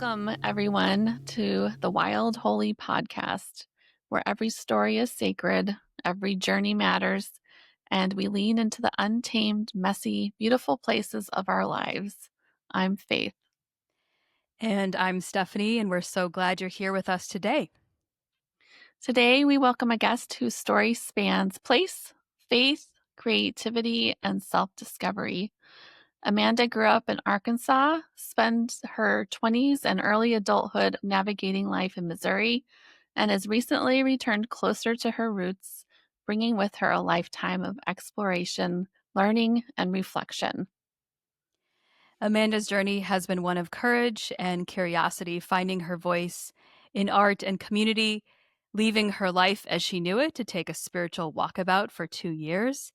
Welcome, everyone, to the Wild Holy Podcast, where every story is sacred, every journey matters, and we lean into the untamed, messy, beautiful places of our lives. I'm Faith. And I'm Stephanie, and we're so glad you're here with us today. Today, we welcome a guest whose story spans place, faith, creativity, and self discovery. Amanda grew up in Arkansas, spent her 20s and early adulthood navigating life in Missouri, and has recently returned closer to her roots, bringing with her a lifetime of exploration, learning, and reflection. Amanda's journey has been one of courage and curiosity, finding her voice in art and community, leaving her life as she knew it to take a spiritual walkabout for 2 years,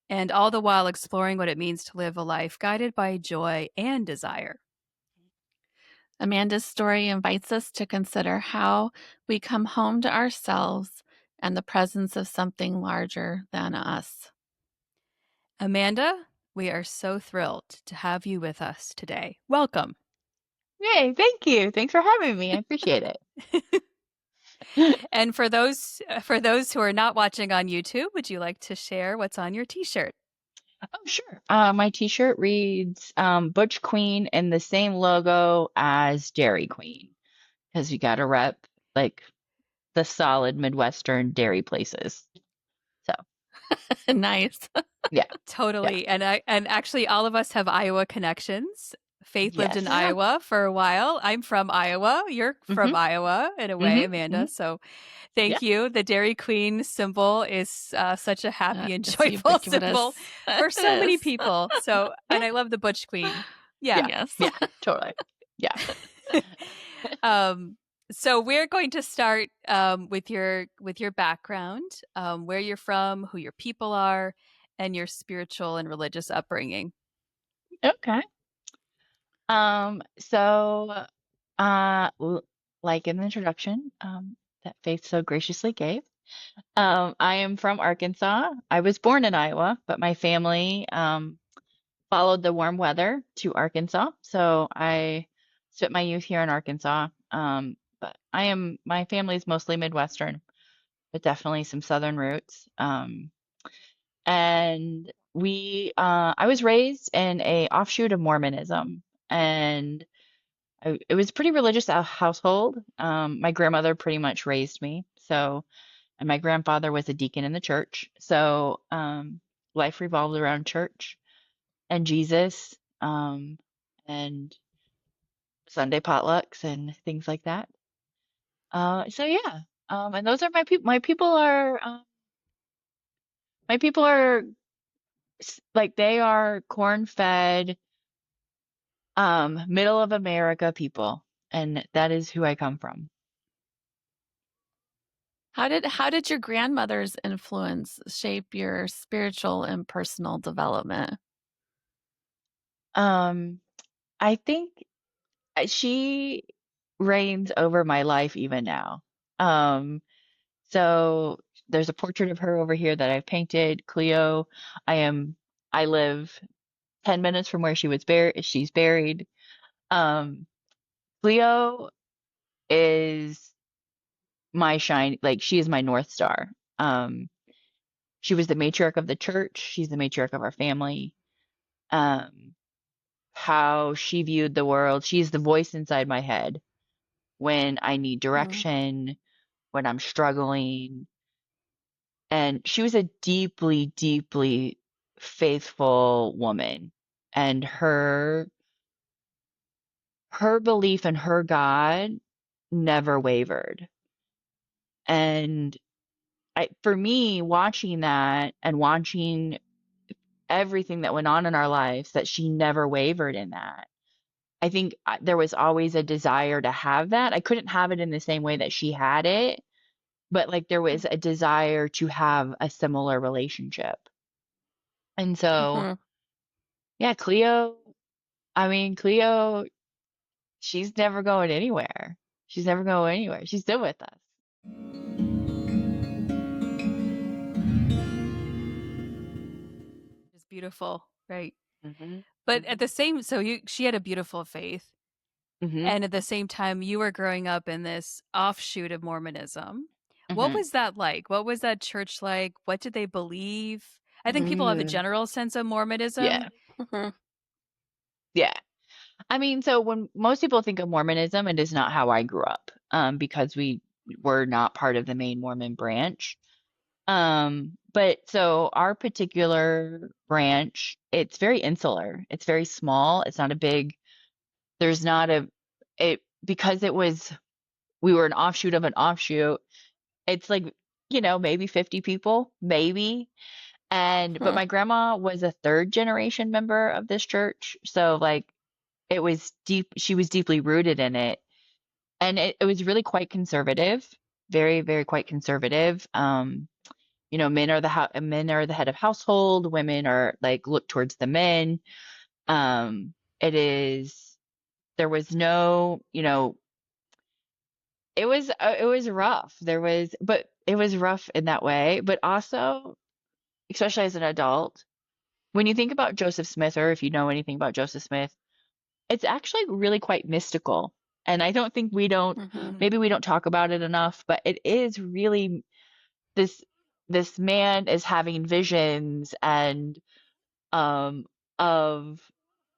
and all the while exploring what it means to live a life guided by joy and desire. Amanda's story invites us to consider how we come home to ourselves and the presence of something larger than us. Amanda, we are so thrilled to have you with us today. Welcome. Yay, thank you. Thanks for having me. I appreciate it. And for those who are not watching on YouTube, would you like to share what's on your t-shirt? Oh, sure. My t-shirt reads Butch Queen and the same logo as Dairy Queen because you got to rep like the solid Midwestern dairy places. So, Nice. yeah. Totally. And actually all of us have Iowa connections. Faith lived in Yes. Iowa for a while. I'm from Iowa. You're from hmm Iowa in a way, Amanda. hmm So Yeah. thank you. The Dairy Queen symbol is such a happy and It's joyful ubiquitous. symbol for so many people. So, and I love the Butch Queen. Yeah. Yes. Yeah. Totally. Yeah. um, so we're going to start with your background, where you're from, who your people are, and your spiritual and religious upbringing. Okay. So, like in the introduction, that Faith so graciously gave. I am from Arkansas. I was born in Iowa, but my family followed the warm weather to Arkansas. So I spent my youth here in Arkansas. But my family is mostly Midwestern, but definitely some Southern roots. And I was raised in a offshoot of Mormonism, and it was a pretty religious household. My grandmother pretty much raised me. And my grandfather was a deacon in the church. So, life revolved around church and Jesus, and Sunday potlucks and things like that. So yeah. And those are my people. My people are like they are corn-fed, middle of America people, and that is who I come from. How did your grandmother's influence shape your spiritual and personal development? Um, I think she reigns over my life even now. Um, so there's a portrait of her over here that I've painted, Cleo. I am I live 10 minutes from where she's buried. Um, Cleo is my shine, like she is my North Star. She was the matriarch of the church. She's the matriarch of our family. Um, how she viewed the world. She's the voice inside my head when I need Mm. direction, when I'm struggling. And she was a deeply, deeply faithful woman. And her belief in her God never wavered. And for me, watching that and watching everything that went on in our lives, that she never wavered in that. I think there was always a desire to have that. I couldn't have it in the same way that she had it, but like there was a desire to have a similar relationship. And so, Mhm. yeah, Cleo, she's never going anywhere. She's never going anywhere. She's still with us. It's beautiful, right? hmm But hmm at the same, she had a beautiful faith. Mhm. And at the same time, you were growing up in this offshoot of Mormonism. What Mhm. was that like? What was that church like? What did they believe? I think people have a Mm. general sense of Mormonism. Yeah. Mhm. Yeah. I mean, so when most people think of Mormonism, it is not how I grew up, because we were not part of the main Mormon branch. But so our particular branch, it's very insular. It's very small. It's not a big, there's not a, it, because it was, we were an offshoot of an offshoot. It's like, maybe 50 people, maybe. But Mhm. my grandma was a third generation member of this church. So like it was deep, she was deeply rooted in it. And it was really quite conservative, very, very quite conservative. Men are the head of household, women are like look towards the men. It is, there was no, it was rough. But it was rough in that way. But also, especially as an adult, when you think about Joseph Smith, or if you know anything about Joseph Smith, it's actually really quite mystical. And I don't think Mhm. maybe we don't talk about it enough, but it is really this this man is having visions and um of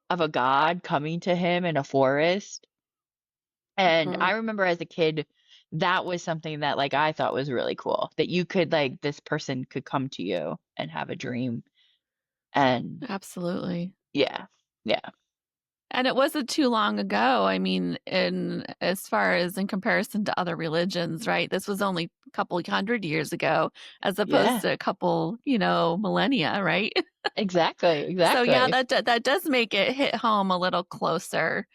of a god coming to him in a forest. And Mhm. I remember as a kid, that was something that like I thought was really cool, that you could like this person could come to you and have a dream. And Absolutely. yeah, yeah, And it wasn't too long ago. I mean, in as far as in comparison to other religions, right? This was only a couple hundred years ago, as opposed yeah, to a couple, millennia, right? exactly, So yeah, exactly. that does make it hit home a little closer,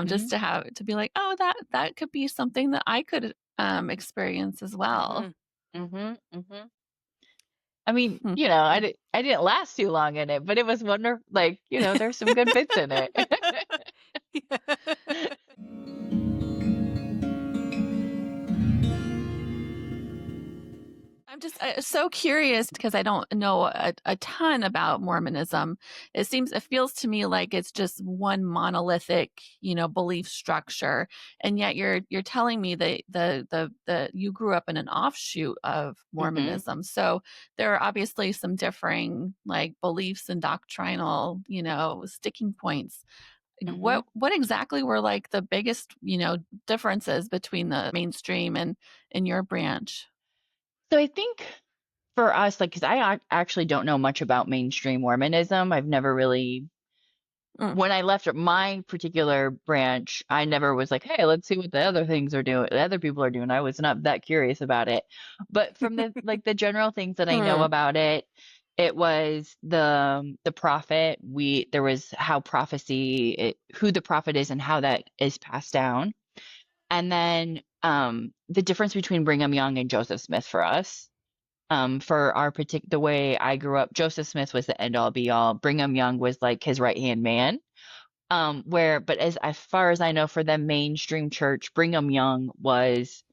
just Hmm. to have to be like, oh, that could be something that I could experience as well. Hmm. Hmm. Hmm. I mean, Hmm. I didn't last too long in it, but it was wonderful. Like, there's some good bits in it. I'm just so curious because I don't know a ton about Mormonism. It feels to me like it's just one monolithic, belief structure, and yet you're telling me that the you grew up in an offshoot of Hmm. Mormonism, so there are obviously some differing like beliefs and doctrinal, sticking points. Hmm. What exactly were like the biggest, differences between the mainstream and your branch? So I think for us, like, because actually don't know much about mainstream Mormonism. I've never really, Mm, when I left my particular branch, I never was like, hey, let's see what the other things are doing, the other people are doing. I was not that curious about it. But from the general things that I know mm, about it, it was the prophet. There was how who the prophet is and how that is passed down. And then the difference between Brigham Young and Joseph Smith for us. For the way I grew up, Joseph Smith was the end all be all. Brigham Young was like his right hand man. But as far as I know, for the mainstream church, Brigham Young was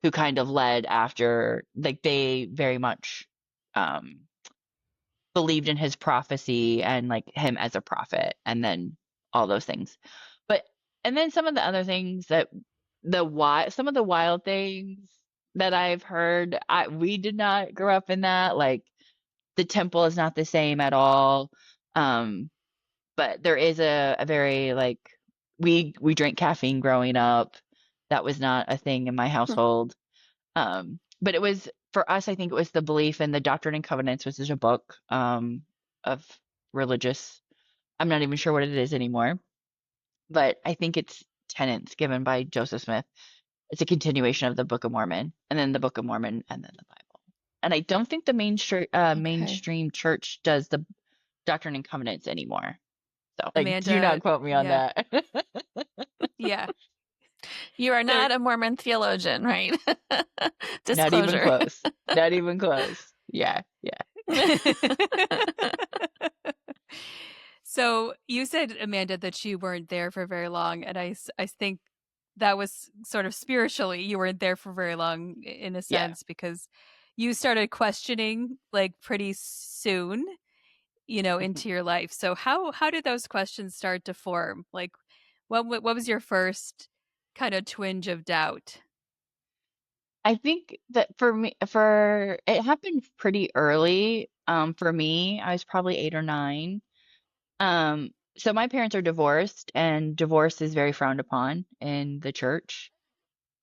who kind of led after, like they very much um believed in his prophecy and like him as a prophet, and then all those things. But and then some of the other things that some of the wild things that I've heard, we did not grow up in that. Like the temple is not the same at all. Um, but there is a very like we drank caffeine growing up. That was not a thing in my mm. household. But it was for us, I think it was the belief in the Doctrine and Covenants, which is a book of religious. I'm not even sure what it is anymore, but I think it's tenets given by Joseph Smith. It's a continuation of the Book of Mormon, and then the Book of Mormon, and then the Bible. And I don't think the Okay. mainstream church does the Doctrine and Covenants anymore. So, like, do not Amanda, quote me on yeah, that. yeah. You are So not a Mormon theologian, right? Not even Disclosure. close. Not even close. Yeah, yeah. So you said, Amanda, that you weren't there for very long, and I think that was sort of spiritually you weren't there for very long in a Yeah. sense because you started questioning like pretty soon, Mhm. into your life. So how did those questions start to form? Like What was your first kind of twinge of doubt? I think that for it happened pretty early. For me, I was probably 8 or 9. So my parents are divorced, and divorce is very frowned upon in the church.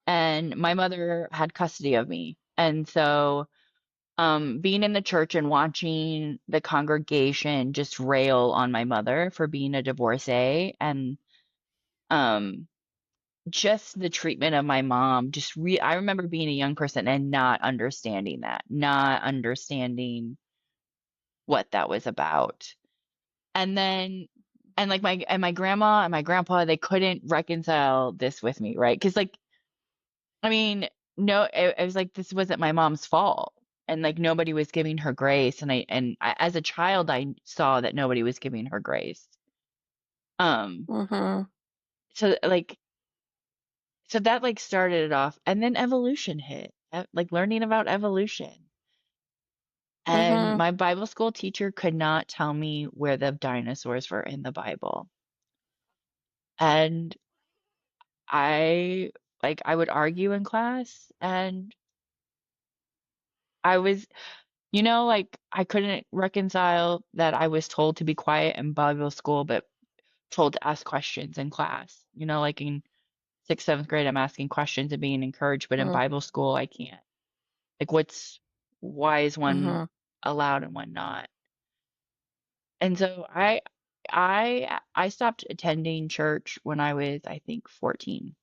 And my mother had custody of me. And so, being in the church and watching the congregation just rail on my mother for being a divorcee, and um, just the treatment of my mom, I remember being a young person and not understanding that, not understanding what that was about. And then, and like my grandma and my grandpa, they couldn't reconcile this with me, right? Because like, I mean, no, it was like this wasn't my mom's fault, and like nobody was giving her grace, as a child, I saw that nobody was giving her grace. Um, Mm-hmm. so like, so that like started it off, and then evolution hit, like learning about evolution. And Mm-hmm. my Bible school teacher could not tell me where the dinosaurs were in the Bible. And I I would argue in class, and I was, like I couldn't reconcile that I was told to be quiet in Bible school, but told to ask questions in class. Like in sixth, seventh grade, I'm asking questions and being encouraged, but in Bible school, I can't. Like, why is one Mm-hmm. allowed and one not? And so I stopped attending church when I was, I think, 14.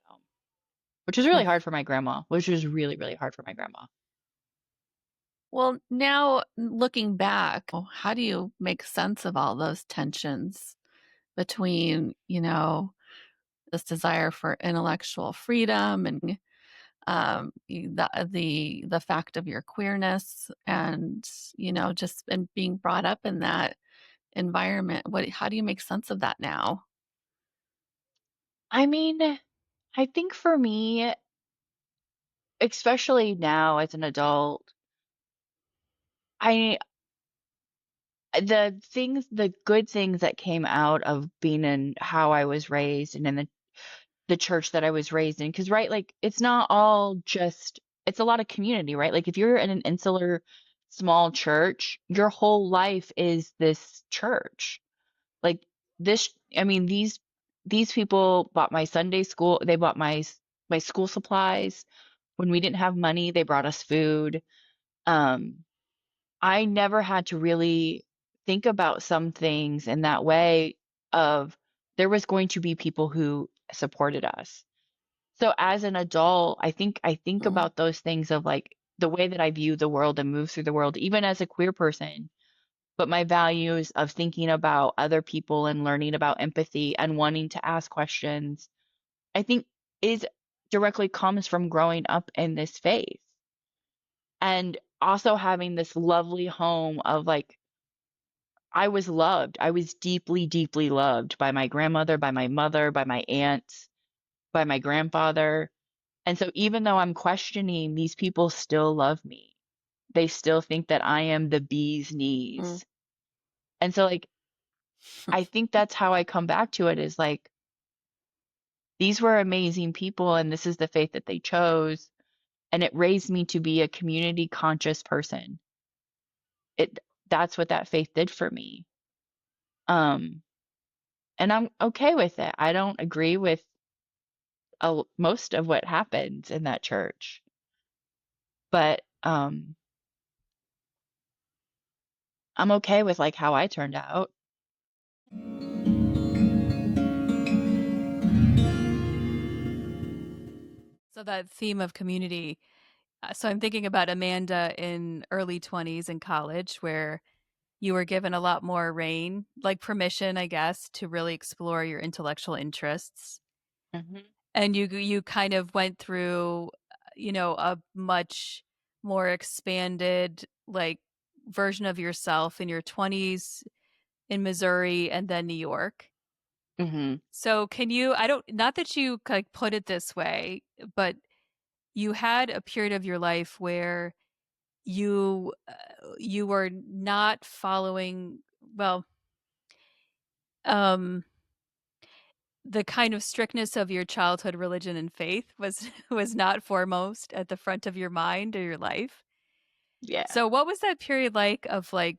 So, which was really hard for my grandma, which was really, really hard for my grandma. Well, now looking back, how do you make sense of all those tensions between, this desire for intellectual freedom and the fact of your queerness and just and being brought up in that environment? How do you make sense of that now? I mean, I think for me, especially now as an adult, I the good things that came out of being in how I was raised and in the church that I was raised in, because right, like it's not all just, it's a lot of community, right? Like if you're in an insular small church, your whole life is this church. Like I mean, these people bought my Sunday school, they bought my school supplies. When we didn't have money, they brought us food. Um, I never had to really think about some things in that way of there was going to be people who supported us. So as an adult, I think Mm, about those things of like the way that I view the world and move through the world, even as a queer person, but my values of thinking about other people and learning about empathy and wanting to ask questions, I think is directly comes from growing up in this faith and also having this lovely home of like I was loved. I was deeply, deeply loved by my grandmother, by my mother, by my aunts, by my grandfather. And so even though I'm questioning, these people still love me. They still think that I am the bee's mm, knees. And so like I think that's how I come back to it is like these were amazing people and this is the faith that they chose and it raised me to be a community conscious person. It That's what that faith did for me. Um and I'm okay with it. I don't agree with most of what happens in that church, but I'm okay with like how I turned out. So that theme of community. So I'm thinking about Amanda in early 20s in college, where you were given a lot more reign, like permission, I guess, to really explore your intellectual interests. Mhm. And you kind of went through, a much more expanded like version of yourself in your 20s in Missouri and then New York. Mhm. So can you, I don't, not that you like put it this way, but you had a period of your life where you were not following, well, um the kind of strictness of your childhood religion and faith was was not foremost at the front of your mind or your life. Yeah. So what was that period like of like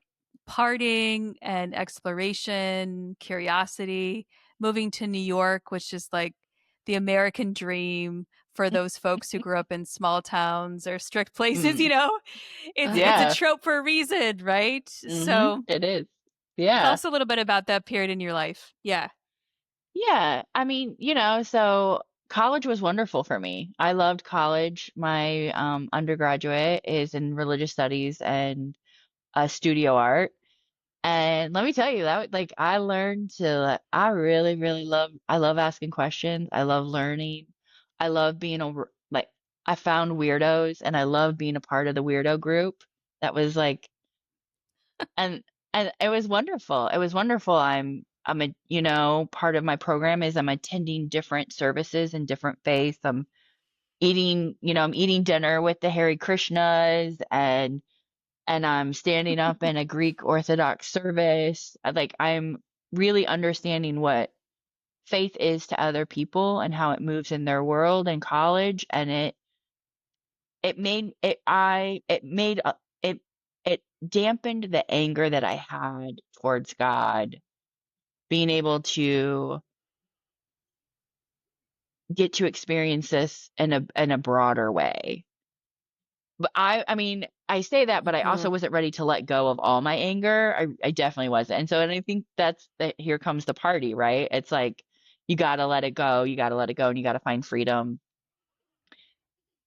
partying and exploration, curiosity, moving to New York, which is like the American dream for those folks who grew up in small towns or strict places, Mm. It's a Yeah. trope for a reason, right? So It is. tell Yeah. us a little bit about that period in your life. Yeah. Yeah. I mean, so college was wonderful for me. I loved college. My undergraduate is in religious studies and studio art. And let me tell you that like I learned to I really, really I love asking questions. I love learning. I love being over like I found weirdos and I love being a part of the weirdo group. That was like and and it was wonderful. It was wonderful. I'm a part of my program is I'm attending different services in different faiths. I'm eating dinner with the Hare Krishnas and I'm standing up in a Greek Orthodox service. I'm really understanding what faith is to other people and how it moves in their world in college, and it made it I it made it it dampened the anger that I had towards God, being able to get to experience this in a broader way. But I mean, I say that, but I also Mhm. wasn't ready to let go of all my anger. I definitely wasn't. And I think here comes the party, right? It's like you gotta let it go, you gotta let it go, and you gotta find freedom.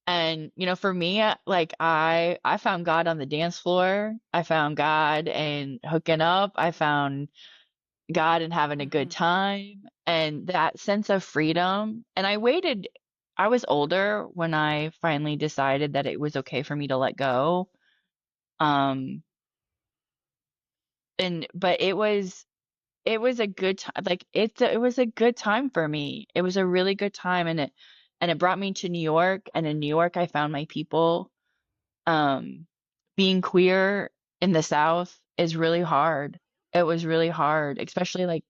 And for me, like I found God on the dance floor. I found God and hooking up. I found God and having a good Mhm. time and that sense of freedom. And I was older when I finally decided that it was okay for me to let go. Um, but it was a good time. Like it was a good time for me. It was a really good time, and it brought me to New York. And in New York, I found my people. Um, Being queer in the South is really hard. It was really hard, especially like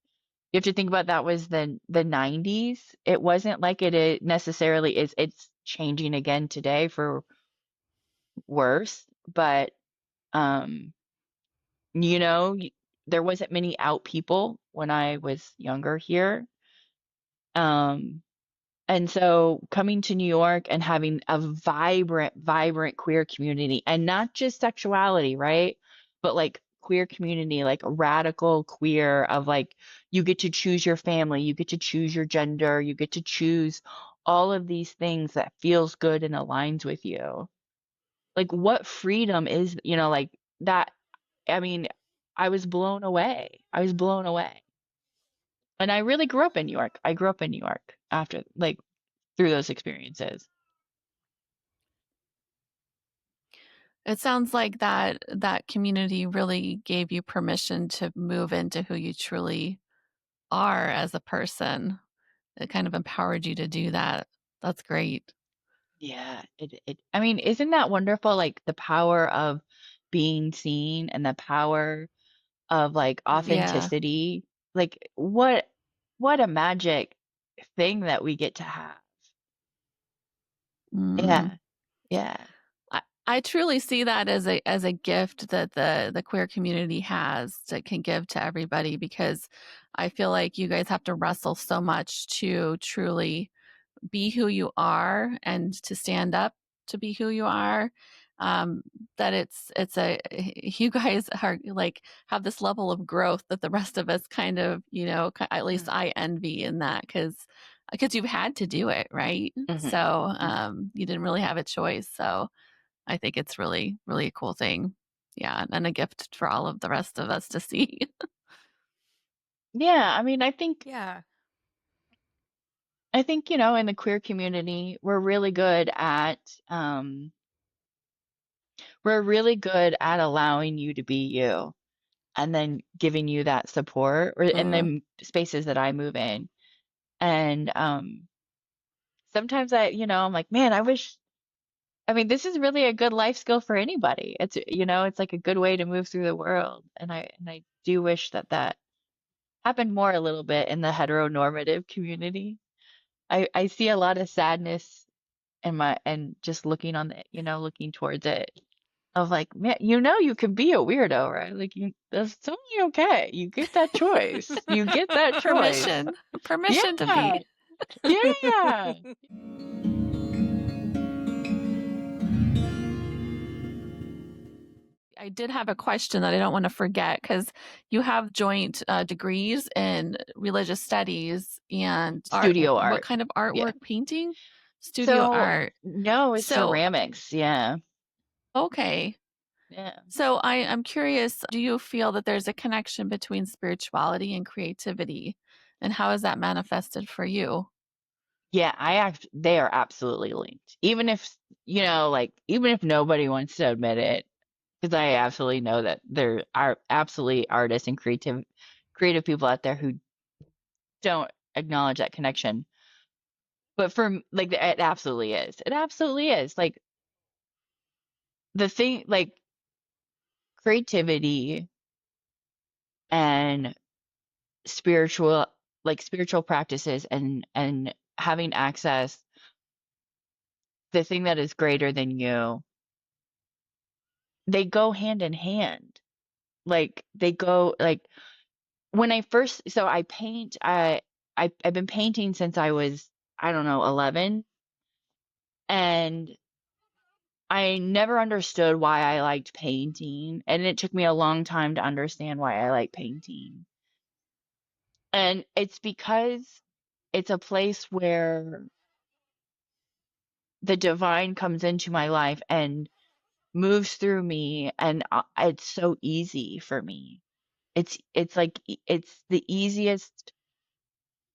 you have to think about that was the 90s. It wasn't like necessarily is. It's changing again today for worse, but um you know, y- there wasn't many out people when I was younger here. Um, and so coming to New York and having a vibrant, vibrant queer community and not just sexuality, right? But like queer community, like radical queer of like you get to choose your family, you get to choose your gender, you get to choose all of these things that feels good and aligns with you. Like what freedom is, like that I mean, I was blown away. I was blown away. And I really grew up in New York. I grew up in New York after, like, through those experiences. It sounds like that community really gave you permission to move into who you truly are as a person. It kind of empowered you to do that. That's great. Yeah, I mean, isn't that wonderful? Like the power of being seen and the power of like Yeah. authenticity. Like what a magic thing that we get to have. Mm. Yeah. Yeah. I truly see that as a gift that the queer community has that can give to everybody because I feel like you guys have to wrestle so much to truly be who you are and to stand up to be who you are. Um, that it's a you guys are like have this level of growth that the rest of us kind of at least Mm. I envy in that because you've had to do it right. Hmm. So Hmm. you didn't really have a choice. So I think it's really really a cool thing. Yeah, and a gift for all of the rest of us to see. Yeah, I mean, Yeah. I think, in the queer community, we're really good at allowing you to be you and then giving you that support or in the Mm. spaces that I move in. And sometimes I'm like, man, I mean, this is really a good life skill for anybody. It's like a good way to move through the world. And I do wish that happened more a little bit in the heteronormative community. I see a lot of sadness in my and just looking on the, looking towards it of like, man, you can be a weirdo, right? Like that's totally okay. You get that choice. You get that choice. Permission. Permission to Yeah. be. Yeah. I did have a question that I don't want to forget because you have joint degrees in religious studies and art. Studio What art. kind of Yeah. artwork? Painting? Studio So art. no, it's So, ceramics. Yeah. okay. Yeah. So I'm curious, do you feel that there's a connection between spirituality and creativity? And how is that manifested for you? Yeah, they are absolutely linked. Even if, like even if nobody wants to admit it, because I absolutely know that there are absolutely artists and creative people out there who don't acknowledge that connection. But like it absolutely is. It absolutely is. Like the thing like creativity and spiritual spiritual practices and having access, the thing that is greater than you, they go hand in hand. Like they go like when I first so I paint I've been painting since I was, I don't know, 11, and I never understood why I liked painting, and it took me a long time to understand why I like painting. And it's because it's a place where the divine comes into my life and moves through me, and it's so easy for me. It's like it's the easiest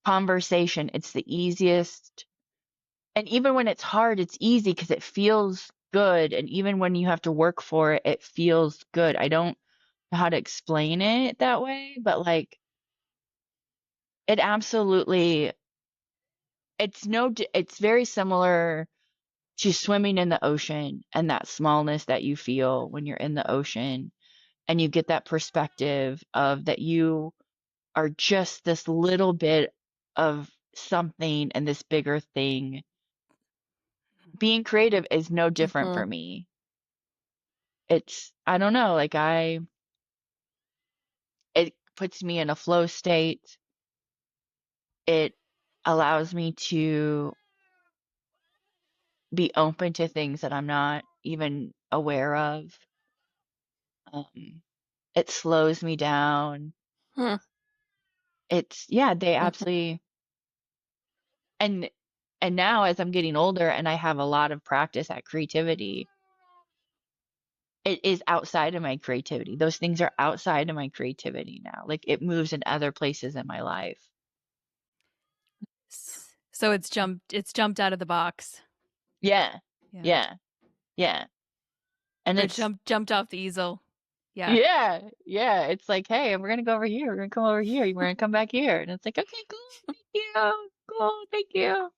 conversation. It's the easiest. And even when it's hard, it's easy because it feels good. And even when you have to work for it, it feels good. I don't know how to explain it that way, but like it absolutely, it's very similar to swimming in the ocean and that smallness that you feel when you're in the ocean and you get that perspective of that you are just this little bit of something and this bigger thing. Being creative is no different Hmm. for me. I don't know, like it puts me in a flow state. It allows me to be open to things that I'm not even aware of. Um, it slows me down. Hmm. Yeah, they Hmm. absolutely, and now as I'm getting older and I have a lot of practice at creativity, it is outside of my creativity. Those things are outside of my creativity now. Like it moves in other places in my life. So it's jumped out of the box. Yeah. Yeah. Yeah. Yeah. And Or it's jumped off the easel. Yeah. yeah, yeah. It's like, hey, we're gonna go over here. We're gonna come over here. We're gonna come back here. And it's like, okay, cool. Thank you. Cool. Thank you.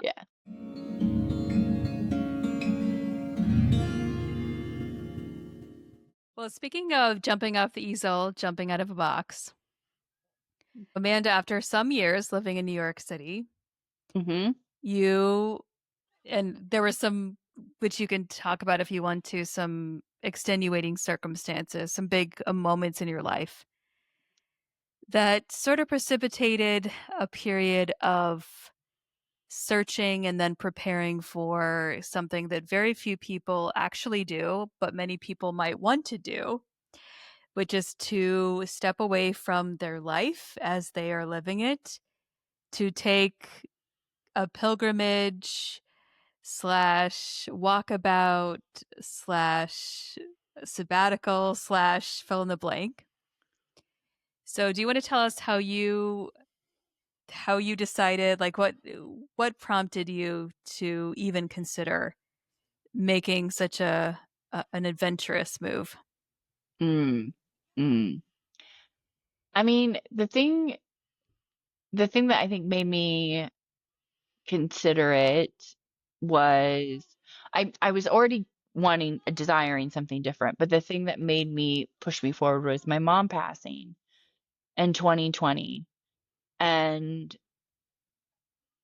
Yeah. Well, speaking of jumping off the easel, jumping out of a box, Amanda, after some years living in New York City, Mm-hmm. you and there were some, which you can talk about if you want to, some extenuating circumstances, some big moments in your life that sort of precipitated a period of searching and then preparing for something that very few people actually do, but many people might want to do, which is to step away from their life as they are living it, to take a pilgrimage slash walkabout slash sabbatical slash fill in the blank. So do you want to tell us how you decided, like what prompted you to even consider making such an adventurous move? Mm. Mm. I mean, the thing that I think made me consider it was I was already desiring something different, but the thing that made me push me forward was my mom passing. in 2020. And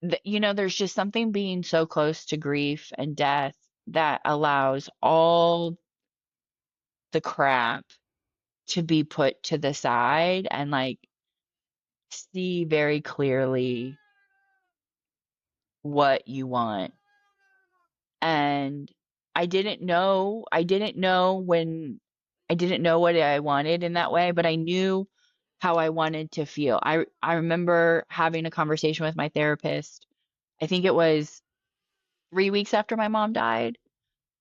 there's just something being so close to grief and death that allows all the crap to be put to the side and like see very clearly what you want. And I didn't know what I wanted in that way, but I knew how I wanted to feel. I remember having a conversation with my therapist. I think it was 3 weeks after my mom died,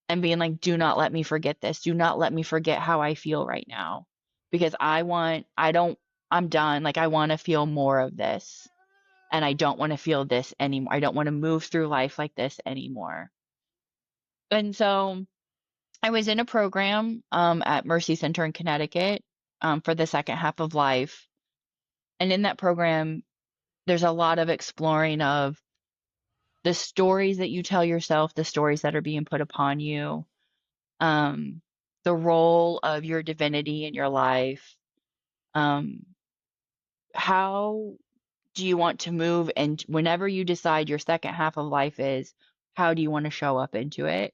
and being like, do not let me forget this. Do not let me forget how I feel right now. Because I'm done. Like, I want to feel more of this. And I don't want to feel this anymore. I don't want to move through life like this anymore. And so I was in a program at Mercy Center in Connecticut for the second half of life. And in that program, there's a lot of exploring of the stories that you tell yourself, the stories that are being put upon you, um, the role of your divinity in your life. Um, how do you want to move? And whenever you decide your second half of life is, how do you want to show up into it?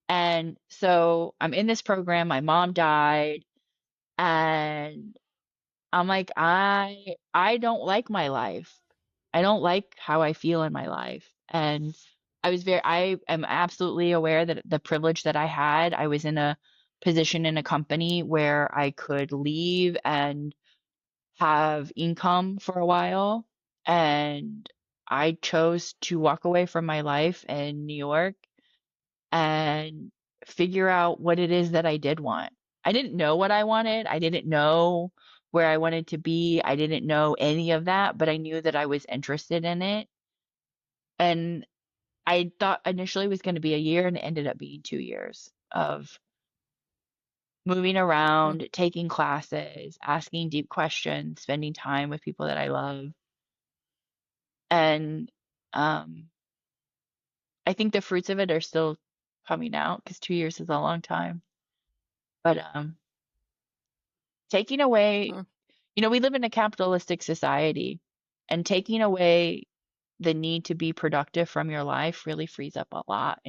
And so I'm in this program. My mom died, and I'm like, I don't like my life. I don't like how I feel in my life. And I am absolutely aware that the privilege that I had, I was in a position in a company where I could leave and have income for a while. And I chose to walk away from my life in New York and figure out what it is that I did want. I didn't know what I wanted. I didn't know where I wanted to be. I didn't know any of that, but I knew that I was interested in it. And I thought initially it was going to be a year, and it ended up being 2 years of moving Mm. around, taking classes, asking deep questions, spending time with people that I love. And um, I think the fruits of it are still coming out because 2 years is a long time. But taking away, Mm. we live in a capitalistic society, and taking away the need to be productive from your life really frees up a lot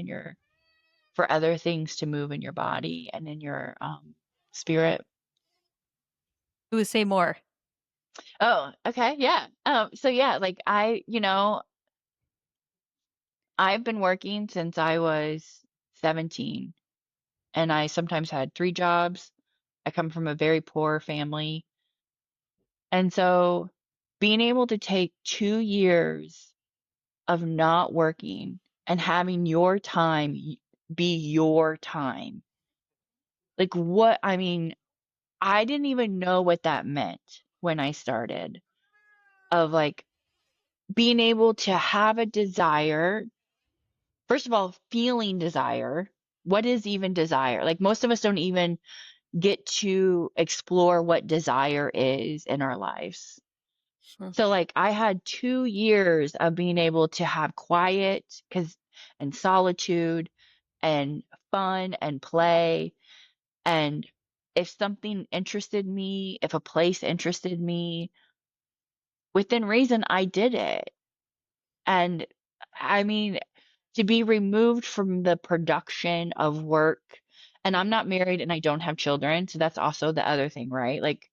for other things to move in your body and in your spirit. Who would say more? Oh, okay, yeah. So yeah, like I've been working since I was 17, and I sometimes had 3 jobs. I come from a very poor family. And so being able to take 2 years of not working and having your time be your time. Like, what, I mean, I didn't even know what that meant when I started, of like being able to have a desire. First of all, feeling desire. What is even desire? Like, most of us don't even get to explore what desire is in our lives. Mm. So like I had 2 years of being able to have quiet and solitude and fun and play. And if something interested me, if a place interested me, within reason, I did it. And I mean, to be removed from the production of work, and I'm not married and I don't have children, so that's also the other thing, right? Like,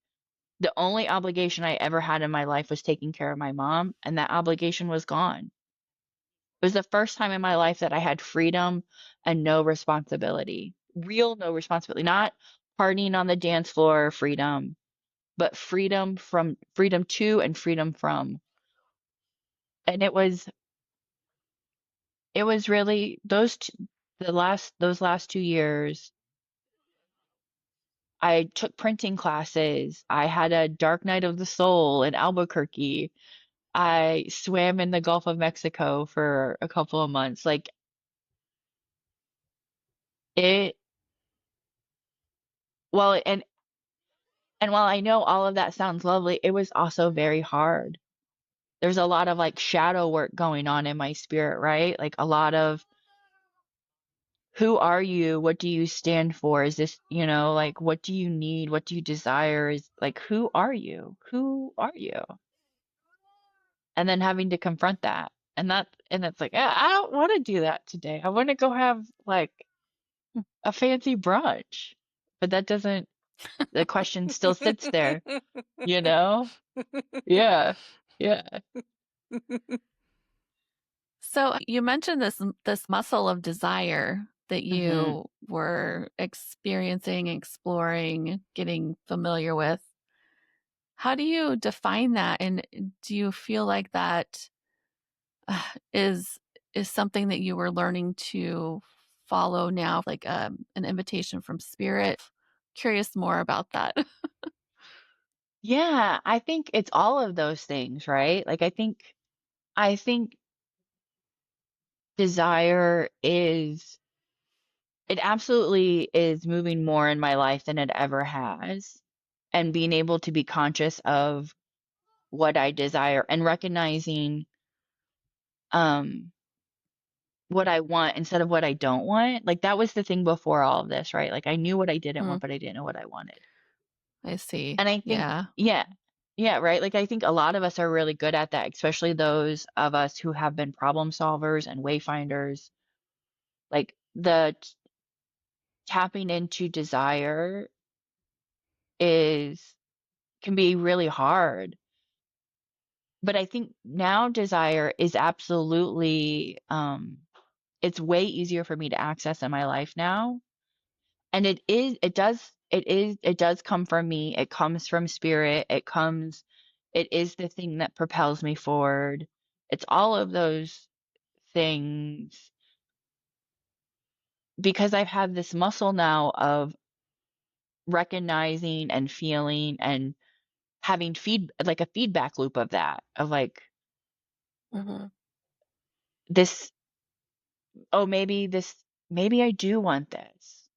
the only obligation I ever had in my life was taking care of my mom, and that obligation was gone. It was the first time in my life that I had freedom and no responsibility. Real no responsibility, not partying on the dance floor freedom, but freedom to and freedom from. And it was really those last 2 years. I took printing classes. I had a dark night of the soul in Albuquerque. I swam in the Gulf of Mexico for a couple of months. Like, it, well, and while I know all of that sounds lovely, it was also very hard. There's a lot of like shadow work going on in my spirit, right? Like, a lot of who are you? What do you stand for? Is this, like, what do you need? What do you desire? Is like, who are you? Who are you? And then having to confront that. And it's like, I don't want to do that today. I want to go have like a fancy brunch. But that doesn't, the question still sits there, you know? Yeah. Yeah. So you mentioned this muscle of desire that hmm you were experiencing, exploring, getting familiar with. How do you define that? And do you feel like that uh, is is something that you were learning to follow now, like an invitation from spirit? Curious more about that. Yeah. I think it's all of those things, right? Like, I think desire it absolutely is moving more in my life than it ever has. And being able to be conscious of what I desire and recognizing um what I want instead of what I don't want. Like that was the thing before all of this, right? Like I knew what I didn't Mm, want, but I didn't know what I wanted. I see. And I think, Yeah. yeah, yeah, right. Like I think a lot of us are really good at that, especially those of us who have been problem solvers and wayfinders. Like the tapping into desire is can be really hard. But I think now desire is absolutely it's way easier for me to access in my life now. And it does come from me. It comes from spirit. It is the thing that propels me forward. It's all of those things because I've had this muscle now of recognizing and feeling and having like a feedback loop of that, of like Hmm. this, oh, maybe I do want this.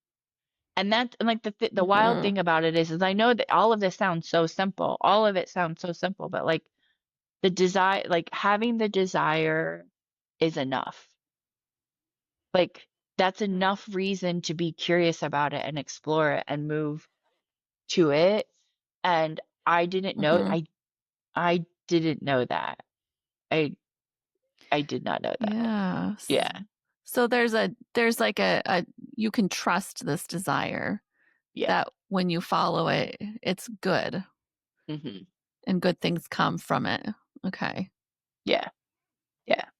And like the wild Hmm. thing about it is I know that all of this sounds so simple. All of it sounds so simple, but like the desire, like having the desire is enough. Like that's enough reason to be curious about it and explore it and move to it. And I didn't know, Hmm. I didn't know that. I, I did not know that. Yeah. Yeah. So there's like a you can trust this desire Yeah. that when you follow it, it's good hmm and good things come from it. Okay. Yeah. Yeah.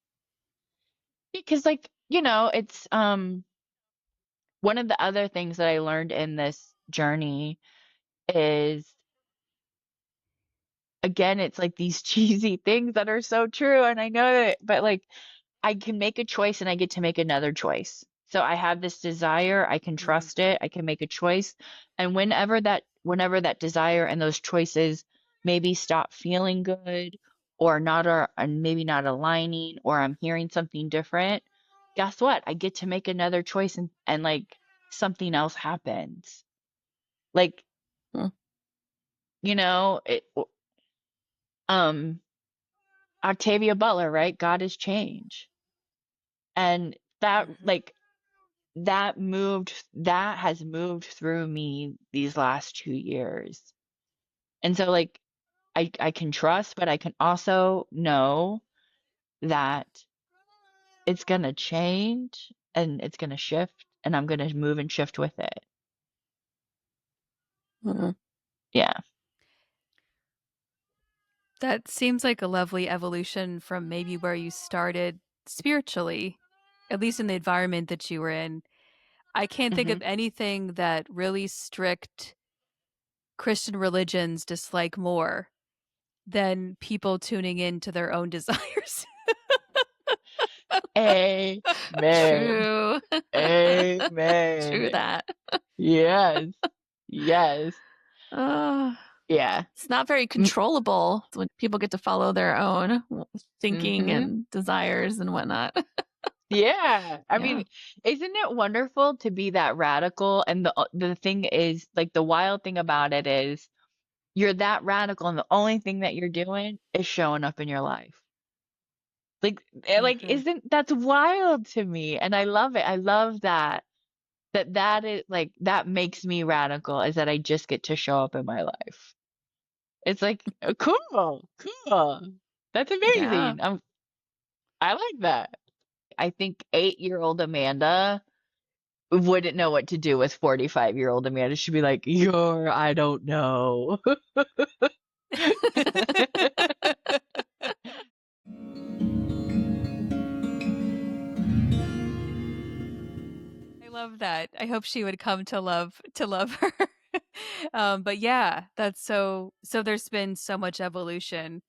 Because like, it's, one of the other things that I learned in this journey is, again, it's like these cheesy things that are so true. And I know that, but like, I can make a choice and I get to make another choice. So I have this desire, I can Mhm. trust it, I can make a choice. And whenever that desire and those choices maybe stop feeling good or not, or and maybe not aligning, or I'm hearing something different, guess what? I get to make another choice, and like something else happens. Like, Mm, it, um, Octavia Butler, right? God is change. And that, Mhm. like, that has moved through me these last 2 years. And so like I can trust, but I can also know that it's gonna change and it's gonna shift and I'm gonna move and shift with it. mm, Yeah. That seems like a lovely evolution from maybe where you started spiritually, at least in the environment that you were in. I can't think hmm of anything that really strict Christian religions dislike more than people tuning in to their own desires. Amen. true. True Amen. that. Yes. Yes. Uh, Yeah. it's not very controllable when people get to follow their own thinking Mm-hmm. and desires and whatnot. Yeah. I Yeah. mean, isn't it wonderful to be that radical? And the thing is, like the wild thing about it is you're that radical and the only thing that you're doing is showing up in your life. Like Mhm. isn't that's wild to me? And I love it. I love that. that is like that makes me radical is that I just get to show up in my life. It's like cool, cool. That's Yeah. amazing. I like that. I think 8-year-old Amanda wouldn't know what to do with 45-year-old Amanda. She'd be like, "You're, I don't know." I love that. I hope she would come to love her. But yeah, that's so there's been so much evolution.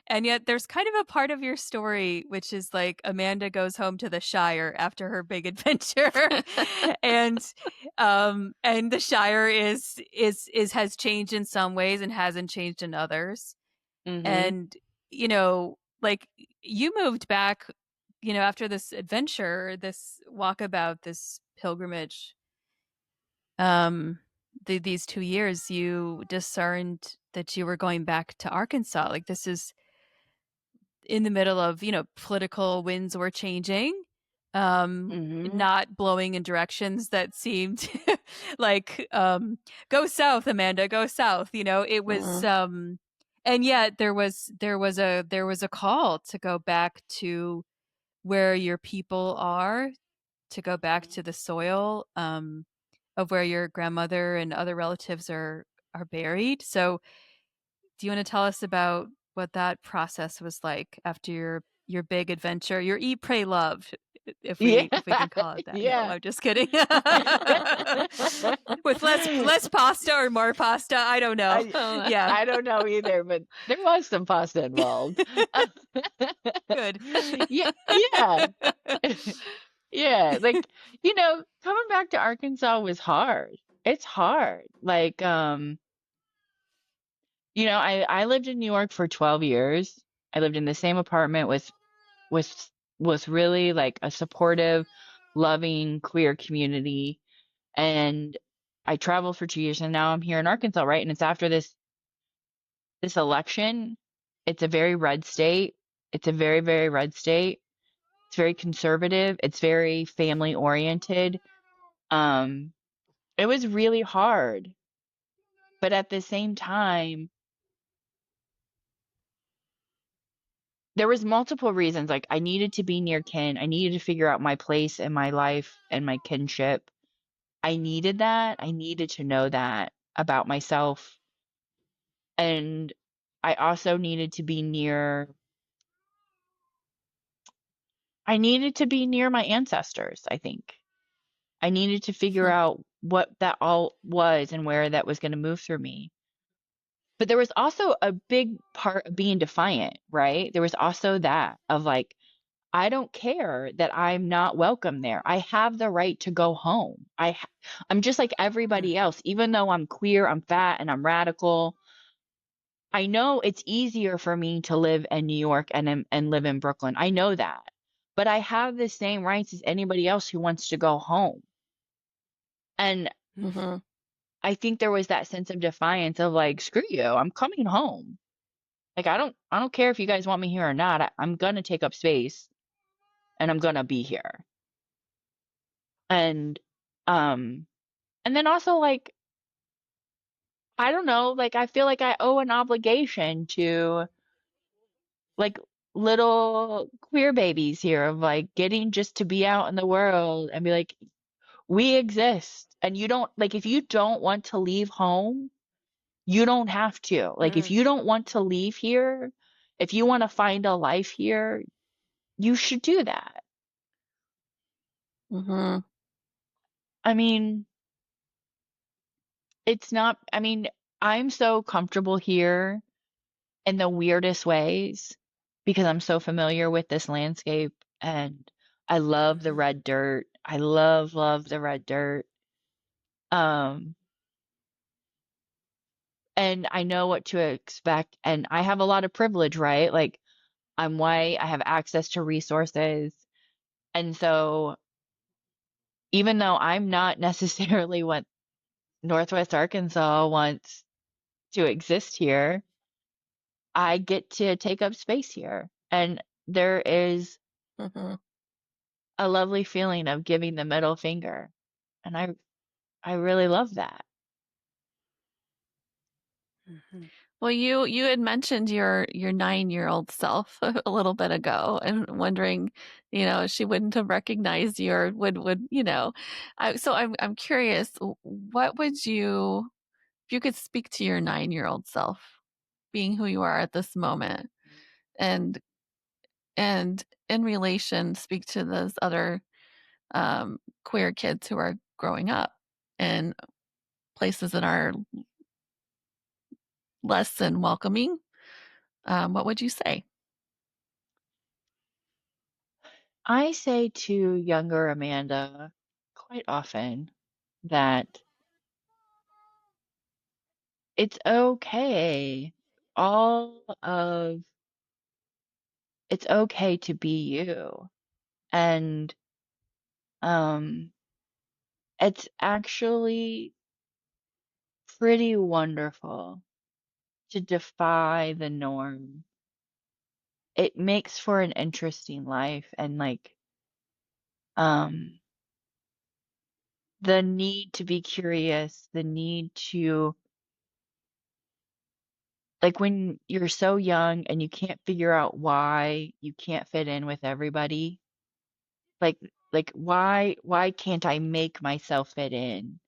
And yet there's kind of a part of your story which is like Amanda goes home to the Shire after her big adventure. and and the Shire is has changed in some ways and hasn't changed in others. Hmm. And like you moved back, after this adventure, this walkabout, this pilgrimage, um these 2 years, you discerned that you were going back to Arkansas. Like, this is in the middle of, political winds were changing, Hmm. not blowing in directions that seemed like, go south, Amanda, go south. It was, Mm, and yet there was a call to go back to where your people are, to go back to the soil, of where your grandmother and other relatives are buried. So, do you want to tell us about what that process was like after your big adventure, your eat, pray, love, if Yeah. we can call it that? No, Yeah. I'm just kidding. With less pasta or more pasta, I don't know. I oh, Yeah, I don't know either, but there was some pasta involved. good. Yeah, yeah. Yeah, like, coming back to Arkansas was hard. It's hard. Like, I lived in New York for 12 years. I lived in the same apartment with with really like a supportive, loving queer community. And I traveled for 2 years and now I'm here in Arkansas, right? And it's after this election. It's a very red state. It's a very, very red state. It's very conservative. It's very family oriented. Um, it was really hard, but at the same time, there was multiple reasons. Like I needed to be near kin. I needed to figure out my place in my life and my kinship. I needed that. I needed to know that about myself. And I also needed to be near I needed to be near my ancestors, I think. I needed to figure out what that all was and where that was going to move through me. But there was also a big part of being defiant, right? There was also that of like, I don't care that I'm not welcome there. I have the right to go home. I'm just like everybody else. Even though I'm queer, I'm fat, and I'm radical. I know it's easier for me to live in New York and live in Brooklyn. I know that. But I have the same rights as anybody else who wants to go home. And mhm, I think there was that sense of defiance of like, screw you, I'm coming home. Like I don't care if you guys want me here or not. I'm gonna take up space and I'm gonna be here. And um and then also like I don't know, like I feel like I owe an obligation to like little queer babies here of like getting just to be out in the world and be like, we exist. And you don't like if you don't want to leave home, you don't have to. Like if mm, you don't want to leave here, if you want to find a life here, you should do that. mhm, I mean, I mean, I'm so comfortable here in the weirdest ways because I'm so familiar with this landscape and I love the red dirt. I love the red dirt. Um, and I know what to expect and I have a lot of privilege, right? Like I'm white, I have access to resources. And so even though I'm not necessarily what Northwest Arkansas wants to exist here, I get to take up space here. And there is mhm. a lovely feeling of giving the middle finger And I really love that. Mhm. Well, you had mentioned your 9-year-old self a little bit ago, and wondering, she wouldn't have recognized you, or would so I'm curious, what would you, if you could speak to your 9-year-old self, being who you are at this moment, and and in relation speak to those other queer kids who are growing up in places that are less than welcoming, what would you say? I say to younger Amanda quite often that it's okay. All of it's okay to be you. And um it's actually pretty wonderful to defy the norm. It makes for an interesting life, and like um the need to be curious, the need to, like, when you're so young and you can't figure out why you can't fit in with everybody, like why can't I make myself fit in?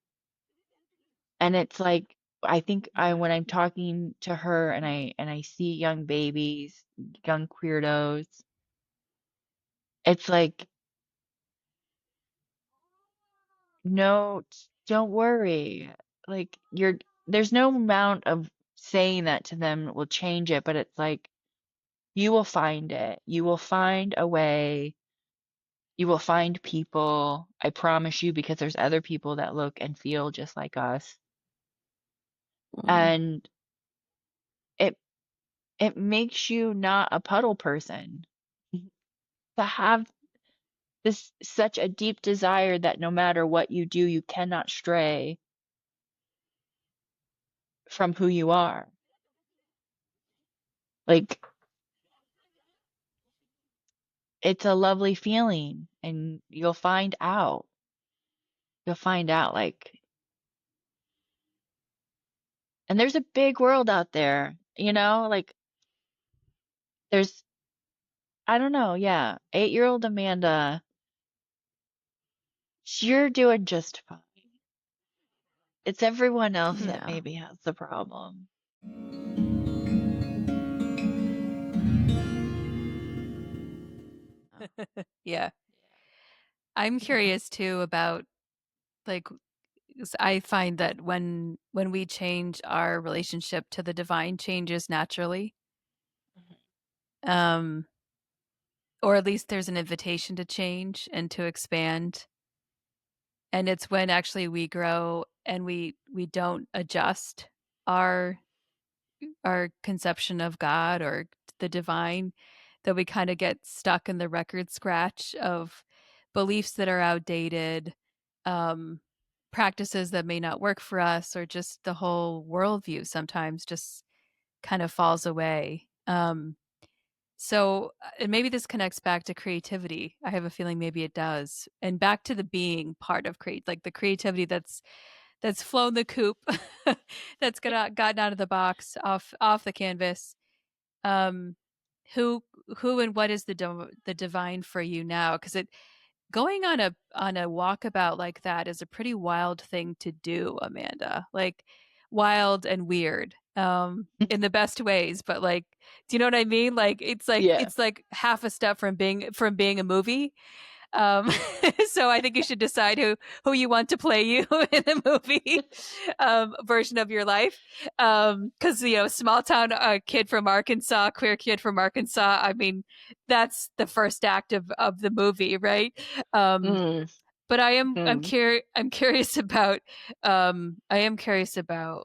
And it's like, I think I when I'm talking to her and I see young babies, young queerdos, it's like, no, don't worry. Like, there's no amount of saying that to them will change it, but it's like, you will find it. You will find a way. You will find people. I promise you, because there's other people that look and feel just like us. Mm, And it it makes you not a puddle person. To have this such a deep desire that no matter what you do, you cannot stray from who you are. Like, it's a lovely feeling, and you'll find out. You'll find out, like, and there's a big world out there, like, there's, I don't know, yeah, 8-year-old Amanda, you're doing just fine. It's everyone else that yeah. maybe has the problem. Oh, Yeah. I'm yeah. curious too about like I find that when we change, our relationship to the divine changes naturally. Um or at least there's an invitation to change and to expand. And it's when actually we grow and we don't adjust our our conception of God or the divine, that we kind of get stuck in the record scratch of beliefs that are outdated, um, practices that may not work for us, or just the whole worldview sometimes just kind of falls away. And maybe this connects back to creativity. I have a feeling maybe it does, and back to the being part of create, like the creativity that's flown the coop, that's gotten out of the box, off the canvas. Um, who who and what is the divine for you now? Because it going on a walkabout like that is a pretty wild thing to do, Amanda. Like wild and weird, in the best ways. But like, do you know what I mean? Like Yeah. it's like half a step from being a movie. um, so I think you should decide who you want to play you in the movie, version of your life. Because small town, kid from Arkansas, queer kid from Arkansas. I mean, that's the first act of the movie, right? Um, Mm, but mm. I'm curious about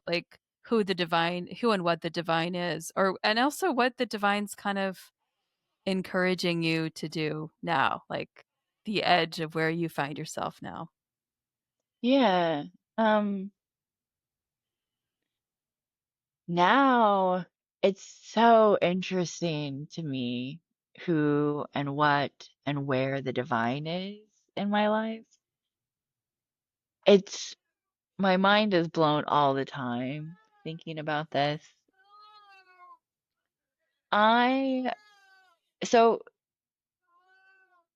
like who and what the divine is, or and also what the divine's kind of encouraging you to do now, like the edge of where you find yourself now. Yeah. Um, Now it's so interesting to me who and what and where the divine is in my life. it's my mind is blown all the time thinking about this. I so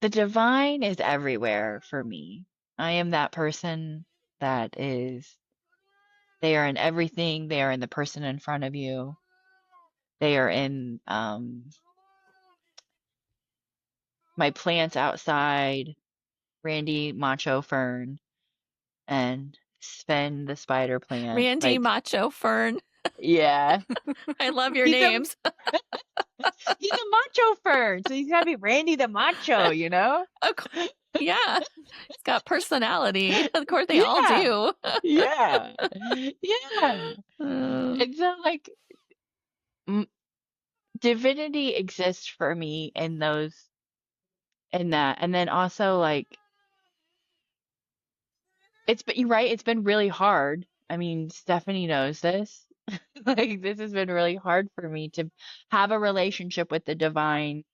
the divine is everywhere for me. I am that person that is they are in everything. They are in the person in front of you. They are in my plants outside, Randy Macho Fern, and Sven the spider plant. Randy Like, Macho Fern. yeah, I love your he's a names. he's a macho fern, so he's gotta be Randy the Macho, you know? Of cou- yeah, he's got personality. Of course, they all Yeah, do. yeah, yeah. Uh, And so, like, m divinity exists for me in those in that, and then also like you're right. It's been really hard. I mean, Stephanie knows this. Like, this has been really hard for me to have a relationship with the divine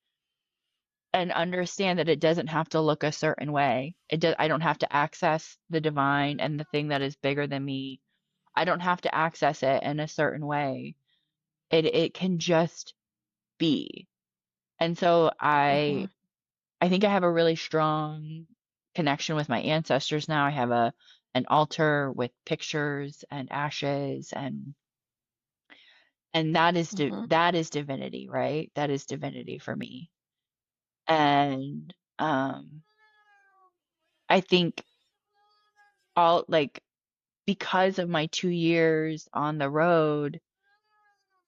and understand that it doesn't have to look a certain way. I don't have to access the divine and the thing that is bigger than me. I don't have to access it in a certain way. It can just be. And so mhm, I think I have a really strong connection with my ancestors now. I have an altar with pictures and ashes and mhm, that is divinity, right? That is divinity for me. And I think all like because of my 2 years on the road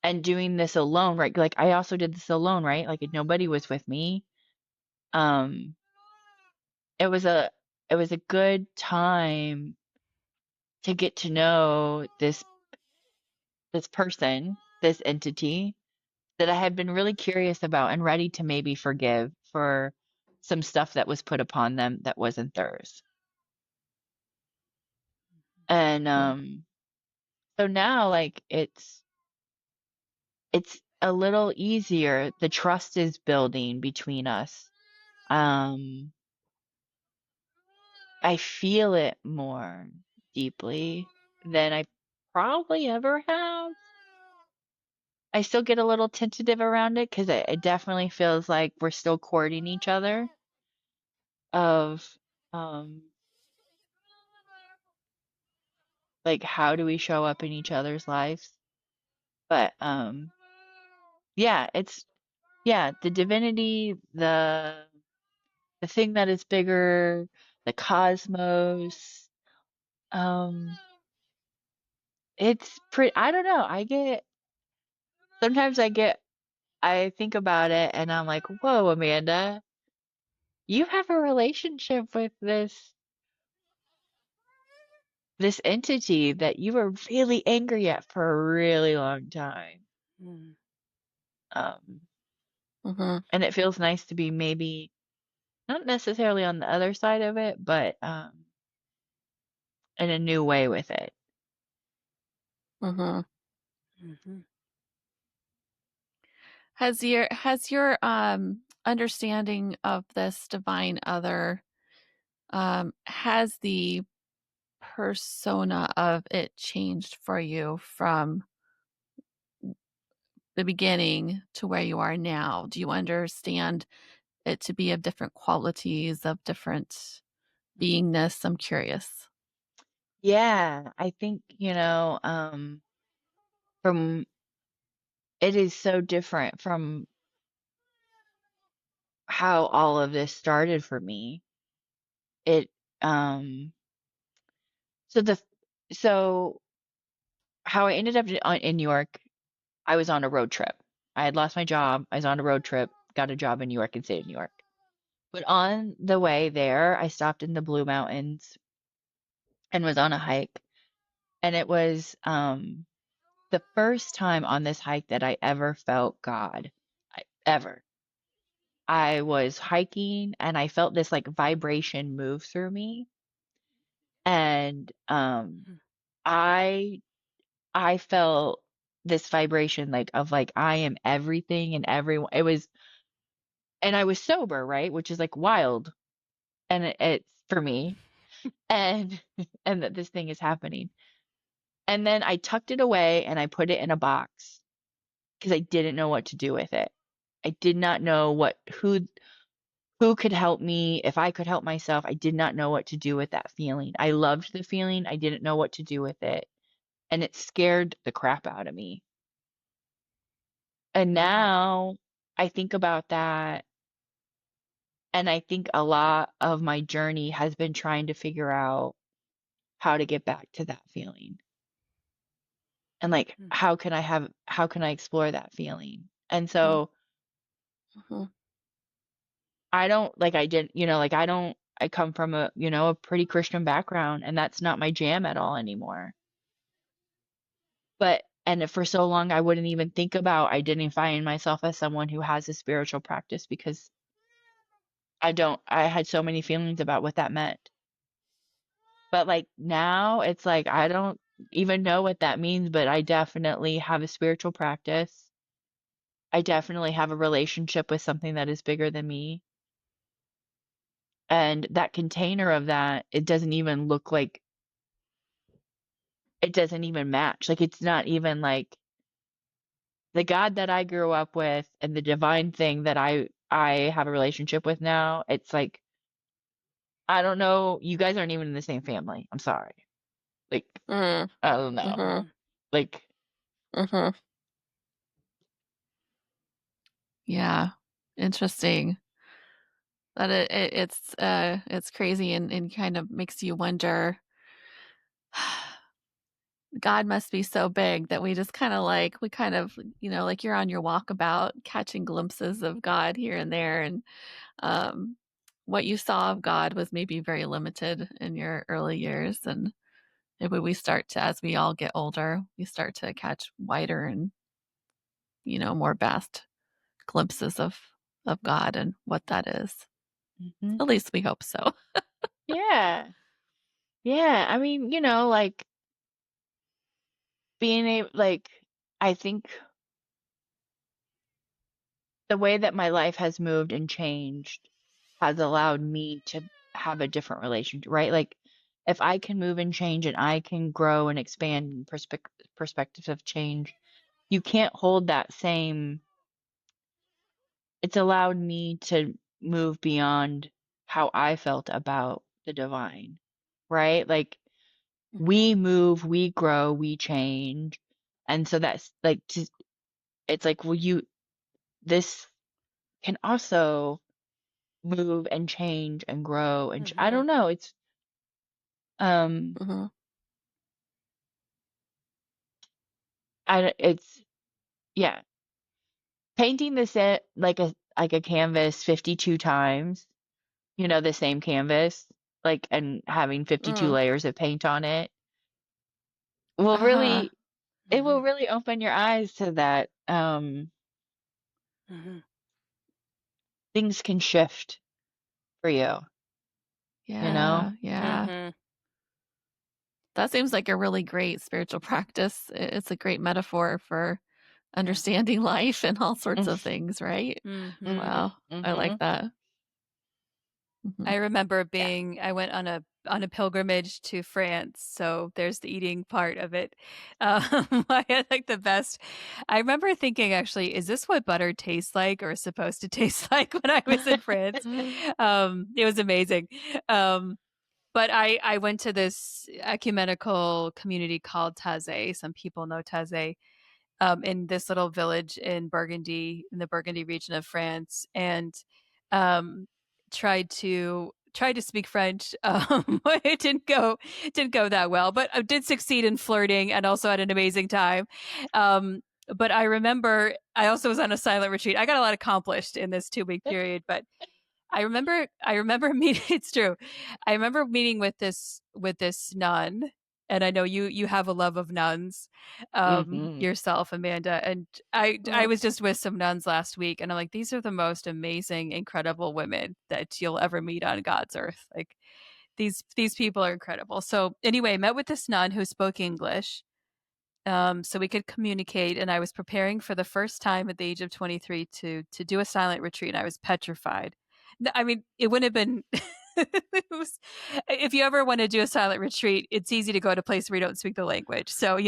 and doing this alone, right? Like I also did this alone, right? Like nobody was with me. Um, it was a it was a good time to get to know this person, this entity that I had been really curious about and ready to maybe forgive for some stuff that was put upon them that wasn't theirs. And mhm, so now like it's a little easier. The trust is building between us. Um, I feel it more deeply than I probably ever have. I still get a little tentative around it because it definitely feels like we're still courting each other of um like how do we show up in each other's lives. But yeah, yeah, the divinity, the thing that is bigger, the cosmos, um it's pretty I don't know. Sometimes I think about it and I'm like, "Whoa, Amanda, you have a relationship with this entity that you were really angry at for a really long time." Mm. Um, mhm, and it feels nice to be maybe not necessarily on the other side of it, but in a new way with it. mhm. Mhm. Has your understanding of this divine other has the persona of it changed for you from the beginning to where you are now? Do you understand it to be of different qualities, of different beingness? I'm curious. Yeah, I think, from it is so different from how all of this started for me. It um so the so how I ended up in New York, I was on a road trip. I had lost my job. I was on a road trip, got a job in New York and stayed in New York. But on the way there, I stopped in the Blue Mountains and was on a hike. And it was the first time on this hike that I ever felt God. Ever. I was hiking and I felt this like vibration move through me. And I I felt this vibration like of like I am everything and everyone. It was and I was sober, right? Which is like wild. And it's for me. and and that this thing is happening. And then I tucked it away and I put it in a box because I didn't know what to do with it. I did not know who could help me, if I could help myself. I did not know what to do with that feeling. I loved the feeling. I didn't know what to do with it. And it scared the crap out of me. And Mhm. now I think about that, and I think a lot of my journey has been trying to figure out how to get back to that feeling. And like Mhm. how can I explore that feeling? And Mhm. so Mhm. I don't like I didn't, like I come from a pretty Christian background, and that's not my jam at all anymore. But and for so long I wouldn't even think about identifying myself as someone who has a spiritual practice because I had so many feelings about what that meant. But like now it's like I don't even know what that means, but I definitely have a spiritual practice. I definitely have a relationship with something that is bigger than me. And that container of that, it doesn't even look like it doesn't even match. Like it's not even like the God that I grew up with and the divine thing that I have a relationship with now. It's like I don't know, you guys aren't even in the same family. I'm sorry. Like Mm. I don't know. Mhm. Mhm. Like Mhm. Yeah. Interesting. That it's crazy and kind of makes you wonder God must be so big that we just kinda like we kind of, like you're on your walkabout catching glimpses of God here and there, and, um, what you saw of God was maybe very limited in your early years, and maybe we start to as we all get older, we start to catch wider and, more vast glimpses of God and what that is. mhm. At least we hope so. Yeah. Yeah. I mean, like being able like I think the way that my life has moved and changed has allowed me to have a different relationship, right? Like if I can move and change and I can grow and expand and perspectives of change, you can't hold that same. It's allowed me to move beyond how I felt about the divine, right? Like Mhm. we move, we grow, we change. And so that's like just it's like, well, this can also move and change and grow and I Mhm. don't know. Um, Mhm. it's yeah, painting the set like a canvas 52 times, the same canvas, like and having 52 Mm. layers of paint on it will Uh-huh. really it will Mhm. really open your eyes to that. Mhm. Things can shift for you, you know? Yeah, yeah. Mhm. That seems like a really great spiritual practice. It's a great metaphor for Yeah. understanding life and all sorts of Mm-hmm. things, right? Mhm. Wow, I like Mm-hmm. that. Mhm. I remember Yeah. I went on a pilgrimage to France, so there's the eating part of it. I had like the best. I remember thinking, actually, is this what butter tastes like or is supposed to taste like when I was in France? It was amazing. Um, but I went to this ecumenical community called Taizé. Some people know Taizé, in this little village in Burgundy, in the Burgundy region of France, and um, tried to speak French. It didn't go that well, but I did succeed in flirting and also had an amazing time. But I remember I also was on a silent retreat. I got a lot accomplished in this 2 week period, but I remember meeting it's true. I remember meeting with this nun, and I know you have a love of nuns, Mm-hmm. yourself, Amanda, and I Mm, was just with some nuns last week, and I'm like, these are the most amazing, incredible women that you'll ever meet on God's earth. Like these people are incredible. So anyway, met with this nun who spoke English, so we could communicate. And I was preparing for the first time at the age of 23 to do a silent retreat. And I was petrified. I mean, it wouldn't have been. If you ever want to do a silent retreat, it's easy to go to a place where you don't speak the language. So,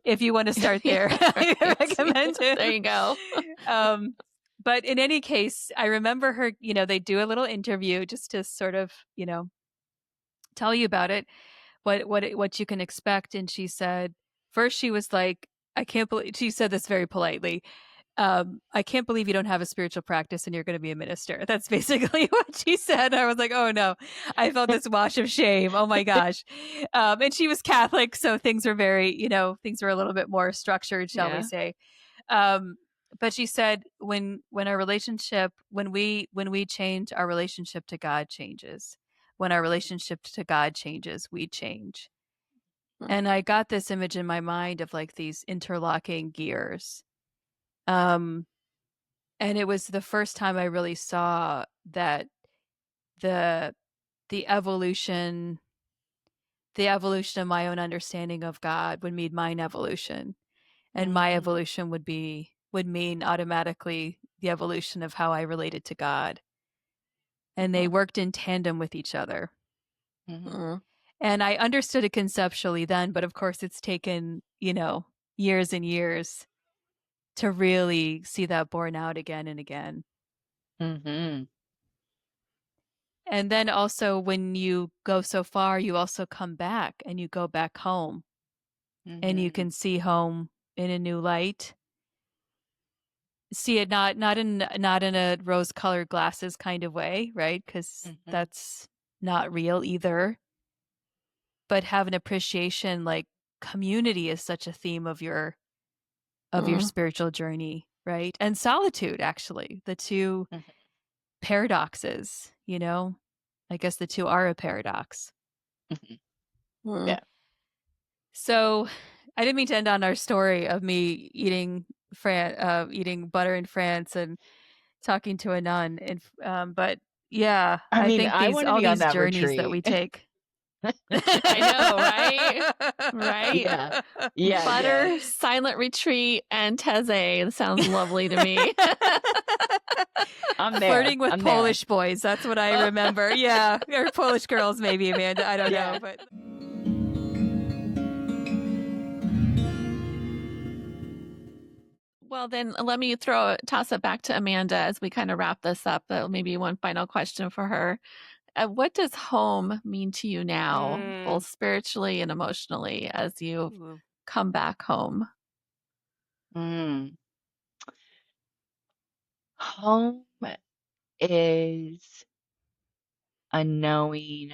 if you want to start there, I Right. recommend it. There you go. But in any case, I remember her, they do a little interview just to sort of, tell you about it, what you can expect. And she said, first she was like, I can't believe, she said this very politely. I can't believe you don't have a spiritual practice and you're going to be a minister. That's basically what she said. I was like, oh no, I felt this wash of shame. Oh my gosh. And she was Catholic. So things were things were a little bit more structured, shall we Yeah. say. But she said when we change, our relationship to God changes. When our relationship to God changes, we change. Mm. And I got this image in my mind of like these interlocking gears. And it was the first time I really saw that the the evolution the evolution of my own understanding of God would mean mine evolution. And my Mm-hmm. evolution would mean automatically the evolution of how I related to God. And they Mm. worked in tandem with each other. Mm-hmm. Mm. And I understood it conceptually then, but of course it's taken, years and years to really see that borne out again and again. Mm-hmm. And then also when you go so far, you also come back and you go back home and you Mm-hmm. can see home in a new light. See it not in a rose-colored glasses kind of way, right? Because Mm-hmm. that's not real either. But have an appreciation, like community is such a theme of your Mm. spiritual journey, right? And solitude, actually, the two Mm-hmm. paradoxes, I guess the two are a paradox. Mm-hmm. Mm. Yeah. So I didn't mean to end on our story of me eating butter in France and talking to a nun. But yeah, I I mean, think I want to all be on these that journeys that we retreat. take. I know, right? Right? Yeah. Yeah. Yeah. Butter, silent retreat, and Teze. That sounds lovely to me. I'm there. Flirting with I'm there. Polish boys. That's what I remember. Yeah. Or Polish girls, maybe, Amanda. I don't Yeah. know. But Well, then let me toss it back to Amanda as we kind of wrap this up. Maybe one final question for her. What does home mean to you now, both spiritually and emotionally, as you've Ooh. come back home? Mm. Home is a knowing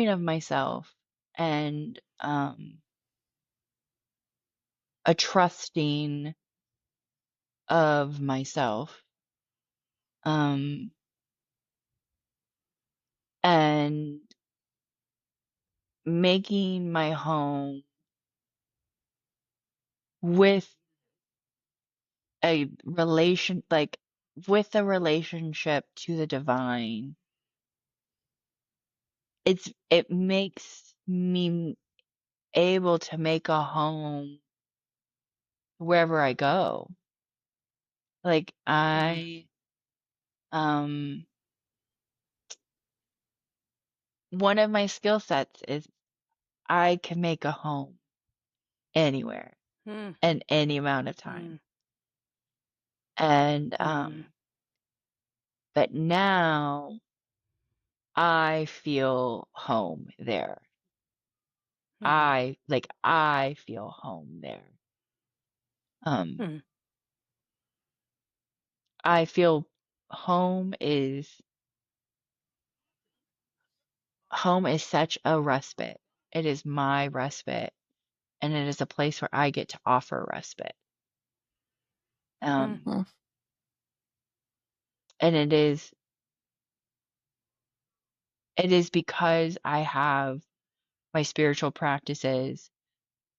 of myself and a trusting of myself um and making my home with a relation like with a relationship to the divine. It makes me able to make a home wherever I go. Like Mm, um one of my skill sets is I can make a home anywhere mm, in any amount of time. mm, And mm, but now I feel home there. mm, I feel home there. Um mm, I feel home is home is such a respite. It is my respite and it is a place where I get to offer respite. mm, Um Mm. and it is because I have my spiritual practices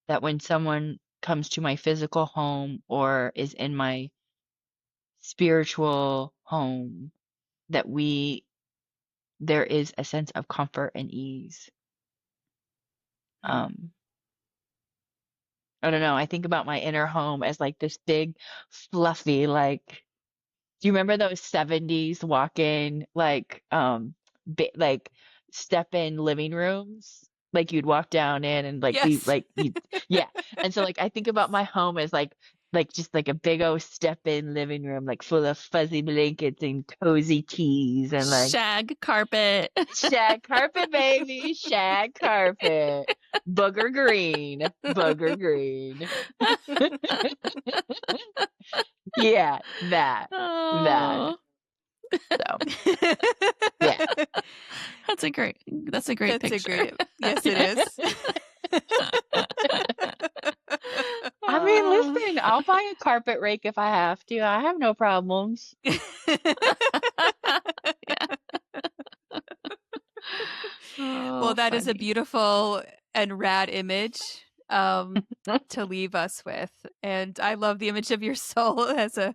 that when someone comes to my physical home or is in my spiritual home that there is a sense of comfort and ease. mm, Um, I don't know. I think about my inner home as like this big, fluffy, like Do you remember those 70s walk-in like step-in living rooms? Like you'd walk down in and like be Yes. like you yeah. And so like I think about my home as like just like a big old step-in living room like full of fuzzy blankets and cozy teas and like Shag carpet. shag carpet baby, shag carpet. Booger green, booger green. Yeah, that. Oh, So, yeah. that's a great That's a picture. great. Yes, it is. I mean, Oh. listen, I'll buy a carpet rake if I have to. I have no problems. Yeah. Well, Oh, that is a funny. beautiful and rad image to leave us with. And I love the image of your soul as a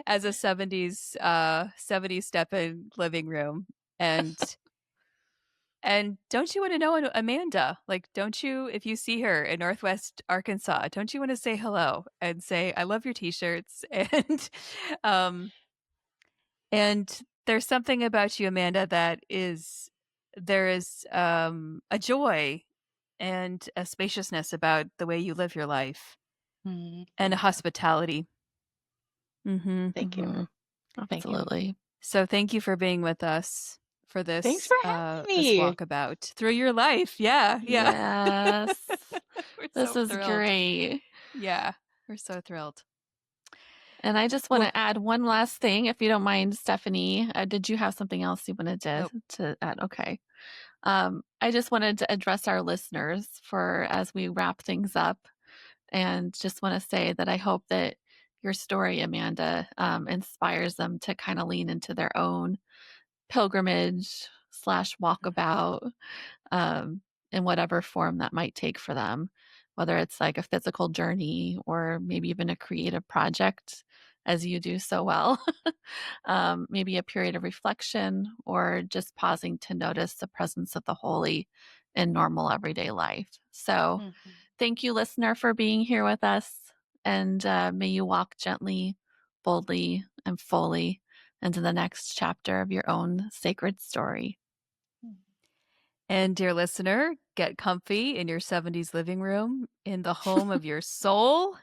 70s step-in living room. And don't you want to know Amanda? Like, don't you, if you see her in Northwest Arkansas, don't you want to say hello and say, I love your t-shirts? Um, and there's something about you, Amanda, there is a joy and a spaciousness about the way you live your life and a Thank you. hospitality. Hmm. Thank you. Mhm. Thank you. Absolutely. So thank you for being with us for Thanks this for having this me. walkabout through your life. Yeah, yeah. Yes. We're This so is thrilled. great. Yeah, we're so thrilled. And I just want Well, to add one last thing, if you don't mind, Stephanie. Did you have something else you wanted nope. to add? Okay. I just wanted to address our listeners for as we wrap things up, and just want to say that I hope that your story, Amanda, inspires them to kind of lean into their own pilgrimage slash walkabout, um, in whatever form that might take for them, whether it's like a physical journey or maybe even a creative project, as you do so well. Maybe a period of reflection or just pausing to notice the presence of the holy in normal everyday life. So, Mhm. thank you, listener, for being here with us. And may you walk gently, boldly, and fully into the next chapter of your own sacred story. And dear listener, get comfy in your 70s living room in the home of your soul,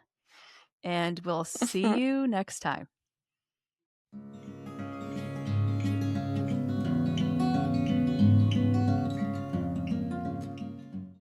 and we'll see you next time.